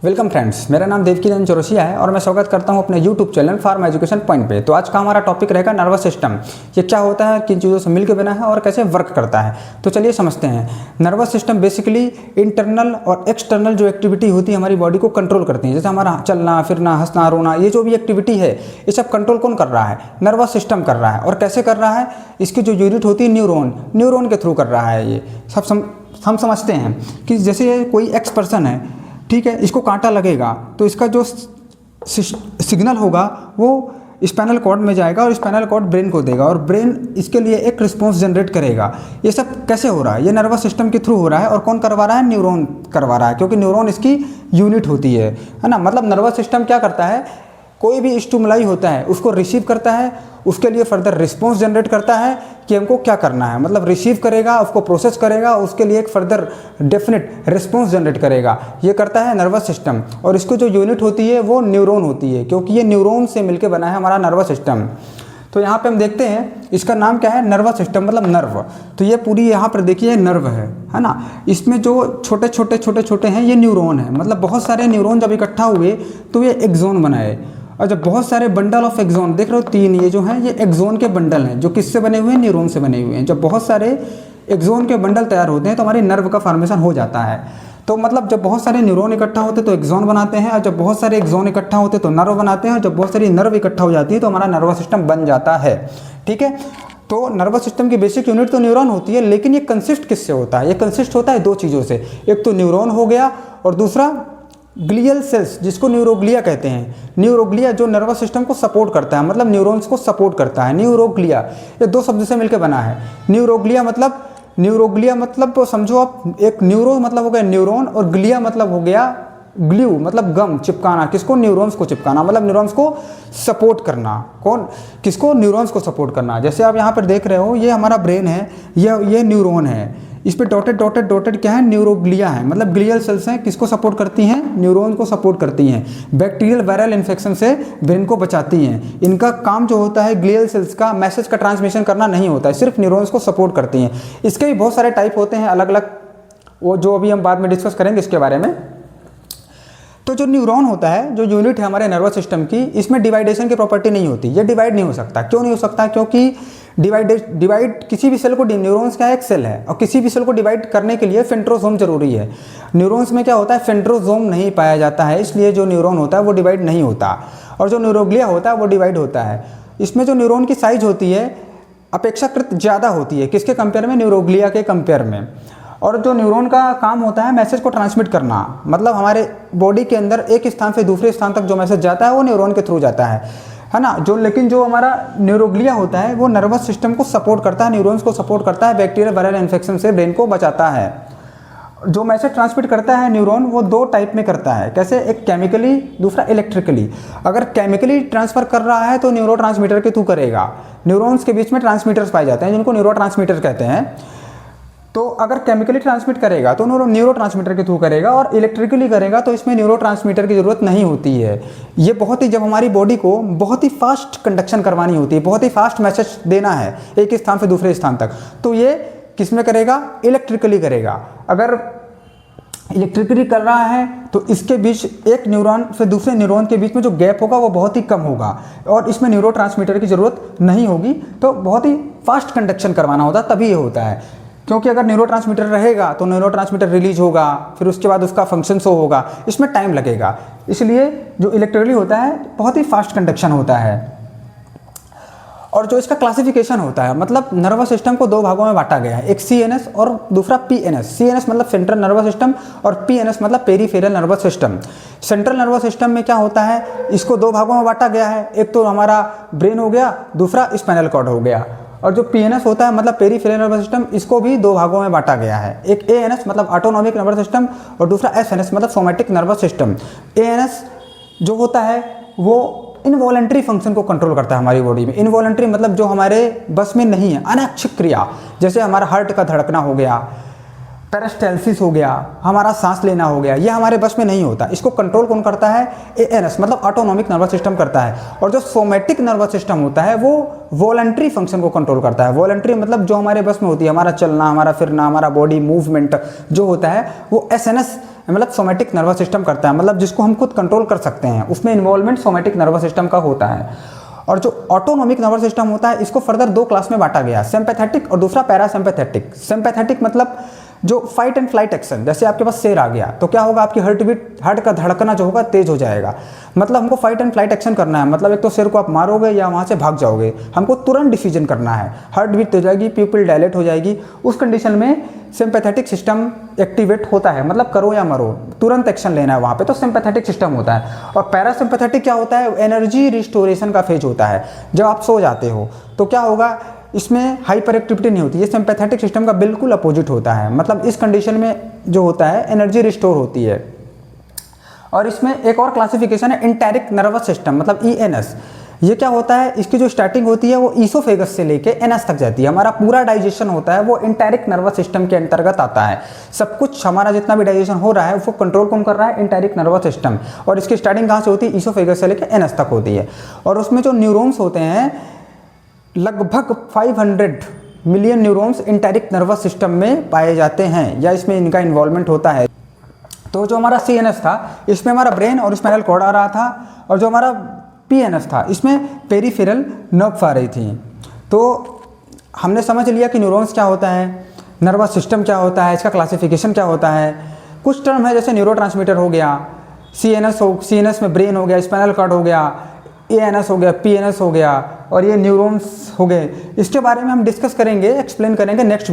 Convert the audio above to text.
Welcome friends, मेरा नाम देवकीनंदन चौरसिया है और मैं स्वागत करता हूं अपने YouTube channel pharma education point पे। तो आज का हमारा टॉपिक रहेगा नर्वस सिस्टम। ये क्या होता है, किन चीज़ों से मिलकर बना है और कैसे वर्क करता है। तो चलिए समझते हैं। नर्वस सिस्टम बेसिकली इंटरनल और एक्सटर्नल जो एक्टिविटी होती है हमारी बॉडी को कंट्रोल करती है। जैसे हमारा चलना फिरना, हंसना रोना, ये जो भी एक्टिविटी है ये सब कंट्रोल कौन कर रहा है? नर्वस सिस्टम कर रहा है। और कैसे कर रहा है? इसकी जो यूनिट होती है न्यूरॉन के थ्रू कर रहा है। ये सब हम समझते हैं कि जैसे कोई एक्स पर्सन है, ठीक है, इसको कांटा लगेगा तो इसका जो सिग्नल होगा वो स्पाइनल कॉर्ड में जाएगा और स्पाइनल कॉर्ड ब्रेन को देगा और ब्रेन इसके लिए एक रिस्पॉन्स जनरेट करेगा। ये सब कैसे हो रहा है? ये नर्वस सिस्टम के थ्रू हो रहा है। और कौन करवा रहा है? न्यूरॉन करवा रहा है, क्योंकि न्यूरॉन इसकी यूनिट होती है ना। मतलब नर्वस सिस्टम क्या करता है, कोई भी स्टिमुलाई होता है उसको रिसीव करता है, उसके लिए फर्दर रिस्पॉन्स जनरेट करता है कि हमको क्या करना है। मतलब रिसीव करेगा, उसको प्रोसेस करेगा, उसके लिए एक फर्दर डेफिनेट रिस्पॉन्स जनरेट करेगा। ये करता है नर्वस सिस्टम। और इसको जो यूनिट होती है वो न्यूरॉन होती है, क्योंकि ये न्यूरॉन से मिलकर बना है हमारा नर्वस सिस्टम। तो यहाँ पे हम देखते हैं इसका नाम क्या है, नर्वस सिस्टम मतलब नर्व। तो ये पूरी यहाँ पर देखिए नर्व है ना। इसमें जो छोटे छोटे हैं ये न्यूरॉन है। मतलब बहुत सारे न्यूरॉन जब इकट्ठा हुए तो ये एक्सोन बनाए। और जब बहुत सारे बंडल ऑफ एक्सोन, देख रहे हो 3 ये जो हैं ये एक्सोन के बंडल हैं, जो किससे बने हुए हैं? न्यूरॉन से बने हुए हैं। जब बहुत सारे एक्सोन के बंडल तैयार होते हैं तो हमारे नर्व का फॉर्मेशन हो जाता है। तो मतलब जब बहुत सारे न्यूरॉन इकट्ठा होते हैं तो एक्सोन बनाते हैं, और जब बहुत सारे एक्सोन इकट्ठा होते हैं तो नर्व बनाते हैं, और जब बहुत सारी नर्व इकट्ठा हो जाती है तो हमारा नर्वस सिस्टम बन जाता है। ठीक है, तो नर्वस सिस्टम की बेसिक यूनिट तो न्यूरॉन होती है, लेकिन ये कंसिस्ट किससे होता है? ये कंसिस्ट होता है 2 चीज़ों से। एक तो न्यूरॉन हो गया और दूसरा ग्लियल सेल्स, जिसको न्यूरोग्लिया कहते हैं। न्यूरोग्लिया जो नर्वस सिस्टम को सपोर्ट करता है, मतलब न्यूरॉन्स को सपोर्ट करता है। न्यूरोग्लिया ये 2 शब्द से मिलकर बना है। न्यूरोग्लिया मतलब तो समझो आप, एक न्यूरो मतलब हो गया न्यूरॉन और ग्लिया मतलब हो गया ग्लू, मतलब गम, चिपकाना। किसको? न्यूरॉन्स को चिपकाना, मतलब न्यूरॉन्स को सपोर्ट करना। कौन? किसको? न्यूरॉन्स को सपोर्ट करना। जैसे आप यहाँ पर देख रहे हो ये हमारा ब्रेन है, ये न्यूरॉन है। इस पे डॉटेड क्या है? न्यूरोग्लिया है, मतलब ग्लियल सेल्स हैं। किसको सपोर्ट करती हैं? न्यूरॉन को सपोर्ट करती हैं। बैक्टीरियल वायरल इन्फेक्शन से ब्रेन को बचाती हैं। इनका काम जो होता है ग्लियल सेल्स का मैसेज का ट्रांसमिशन करना नहीं होता है, सिर्फ न्यूरॉन्स को सपोर्ट करती हैं। इसके भी बहुत सारे टाइप होते हैं अलग अलग, वो जो अभी हम बाद में डिस्कस करेंगे इसके बारे में। तो जो न्यूरॉन होता है, जो यूनिट है हमारे नर्वस सिस्टम की, इसमें डिवाइडेशन की प्रॉपर्टी नहीं होती। ये डिवाइड नहीं हो सकता। क्यों नहीं हो सकता? क्योंकि डिवाइड किसी भी सेल को, न्यूरॉन्स का एक सेल है और किसी भी सेल को डिवाइड करने के लिए फेंट्रोसोम जरूरी है। न्यूरॉन्स में क्या होता है? फेंट्रोसोम नहीं पाया जाता है, इसलिए जो न्यूरॉन होता है वो डिवाइड नहीं होता। और जो न्यूरोग्लिया होता है वो डिवाइड होता है। इसमें जो न्यूरॉन की साइज होती है अपेक्षाकृत ज़्यादा होती है। किसके कंपेयर में? न्यूरोग्लिया के कंपेयर में। और जो न्यूरॉन का काम होता है मैसेज को ट्रांसमिट करना, मतलब हमारे बॉडी के अंदर एक स्थान से दूसरे स्थान तक जो मैसेज जाता है वो न्यूरॉन के थ्रू जाता है ना। लेकिन जो हमारा न्यूरोग्लिया होता है वो नर्वस सिस्टम को सपोर्ट करता है, न्यूरॉन्स को सपोर्ट करता है, बैक्टीरियल वायरल इन्फेक्शन से ब्रेन को बचाता है। जो मैसेज ट्रांसमिट करता है न्यूरॉन वो 2 टाइप में करता है। कैसे? एक केमिकली, दूसरा इलेक्ट्रिकली। अगर केमिकली ट्रांसफर कर रहा है तो न्यूरोट्रांसमीटर के थ्रू करेगा। न्यूरॉन्स के बीच में ट्रांसमीटर्स पाए जाते हैं जिनको न्यूरोट्रांसमीटर कहते हैं। तो अगर केमिकली ट्रांसमिट करेगा तो न्यूरोट्रांसमीटर के थ्रू करेगा, और इलेक्ट्रिकली करेगा तो इसमें न्यूरोट्रांसमीटर की ज़रूरत नहीं होती है। ये बहुत ही, जब हमारी बॉडी को बहुत ही फास्ट कंडक्शन करवानी होती है, बहुत ही फास्ट मैसेज देना है एक स्थान से दूसरे स्थान तक, तो ये किस में करेगा? इलेक्ट्रिकली करेगा। अगर इलेक्ट्रिकली कर रहा है तो इसके बीच, एक न्यूरॉन से दूसरे न्यूरॉन के बीच में जो गैप होगा वो बहुत ही कम होगा और इसमें न्यूरोट्रांसमीटर की ज़रूरत नहीं होगी। तो बहुत ही फास्ट कंडक्शन करवाना होता है, तभी ये होता है। क्योंकि अगर न्यूरोट्रांसमीटर रहेगा तो न्यूरोट्रांसमीटर रिलीज होगा, फिर उसके बाद उसका फंक्शन शो होगा, इसमें टाइम लगेगा। इसलिए जो इलेक्ट्रिकली होता है बहुत ही फास्ट कंडक्शन होता है। और जो इसका क्लासिफिकेशन होता है, मतलब नर्वस सिस्टम को 2 भागों में बांटा गया है, एक CNS और दूसरा PNS। CNS मतलब सेंट्रल नर्वस सिस्टम और PNS मतलब peripheral nervous system. Central nervous system में क्या होता है, इसको 2 भागों में बांटा गया है। एक तो हमारा ब्रेन हो गया, दूसरा स्पाइनल कॉर्ड हो गया। और जो PNS होता है मतलब पेरीफेरल नर्वस सिस्टम, इसको भी 2 भागों में बांटा गया है। एक ANS मतलब ऑटोनॉमिक नर्वस सिस्टम और दूसरा SNS मतलब सोमैटिक नर्वस सिस्टम। ANS जो होता है वो इनवॉलंटरी फंक्शन को कंट्रोल करता है हमारी बॉडी में। इनवॉलंटरी मतलब जो हमारे बस में नहीं है, अनैच्छिक क्रिया, जैसे हमारा हार्ट का धड़कना हो गया, पेरिस्टाल्सिस हो गया, हमारा सांस लेना हो गया, ये हमारे बस में नहीं होता। इसको कंट्रोल कौन करता है? ANS मतलब ऑटोनॉमिक नर्वस सिस्टम करता है। और जो सोमैटिक नर्वस सिस्टम होता है वो वॉलंटरी फंक्शन को कंट्रोल करता है। वॉलंटरी मतलब जो हमारे बस में होती है, हमारा चलना, हमारा फिरना, हमारा बॉडी मूवमेंट जो होता है वो SNS मतलब सोमैटिक नर्वस सिस्टम करता है, मतलब जिसको हम खुद कंट्रोल कर सकते हैं, उसमें इन्वॉल्वमेंट सोमैटिक नर्वस सिस्टम का होता है। और जो ऑटोनॉमिक नर्वस सिस्टम होता है इसको फर्दर दो क्लास में बांटा गया, सिंपैथेटिक और दूसरा पैरासिम्पैथेटिक। सिंपैथेटिक मतलब जो फाइट एंड फ्लाइट एक्शन, जैसे आपके पास शेर आ गया तो क्या होगा, आपकी हार्ट का धड़कना जो होगा तेज हो जाएगा, मतलब हमको फाइट एंड फ्लाइट एक्शन करना है, मतलब एक तो शेर को आप मारोगे या वहाँ से भाग जाओगे, हमको तुरंत डिसीजन करना है, हार्ट बीट हो जाएगी, प्यूपिल डायलेट हो जाएगी, उस कंडीशन में सिंपैथेटिक सिस्टम एक्टिवेट होता है, मतलब करो या मरो, तुरंत एक्शन लेना है वहाँ पे, तो सिंपैथेटिक सिस्टम होता है। और पैरासिम्पैथेटिक क्या होता है, एनर्जी रिस्टोरेशन का फेज होता है, जब आप सो जाते हो तो क्या होगा, इसमें हाइपर एक्टिविटी नहीं होती, ये सिंपैथेटिक सिस्टम का बिल्कुल अपोजिट होता है, मतलब इस कंडीशन में जो होता है एनर्जी रिस्टोर होती है। और इसमें एक और क्लासिफिकेशन है एंटेरिक नर्वस सिस्टम, मतलब ईएनएस। ये क्या होता है, इसकी जो स्टार्टिंग होती है वो ईसोफेगस से लेके एनएस तक जाती है, हमारा पूरा डाइजेशन होता है वो एंटेरिक नर्वस सिस्टम के अंतर्गत आता है, सब कुछ हमारा जितना भी डाइजेशन हो रहा है उसको कंट्रोल कौन कर रहा है, एंटेरिक नर्वस सिस्टम। और इसकी स्टार्टिंग कहाँ से होती है, ईसोफेगस से लेकर एनएस तक होती है। और उसमें जो न्यूरॉन्स होते हैं लगभग 500 million neurons enteric nervous system में पाए जाते हैं, या इसमें इनका इन्वॉल्वमेंट होता है। तो जो हमारा सीएनएस था इसमें हमारा ब्रेन और स्पाइनल कॉर्ड आ रहा था, और जो हमारा पीएनएस था इसमें पेरिफेरल नर्व्स आ रही थी। तो हमने समझ लिया कि न्यूरॉन्स क्या होता है, नर्वस सिस्टम क्या होता है, इसका क्लासिफिकेशन क्या होता है। कुछ टर्म है जैसे न्यूरोट्रांसमीटर हो गया, सीएनएस में ब्रेन हो गया, स्पाइनल कॉर्ड हो गया, एएनएस हो गया, पीएनएस हो गया, और ये न्यूरॉन्स हो गए। इसके बारे में हम डिस्कस करेंगे, एक्सप्लेन करेंगे नेक्स्ट वीडियो।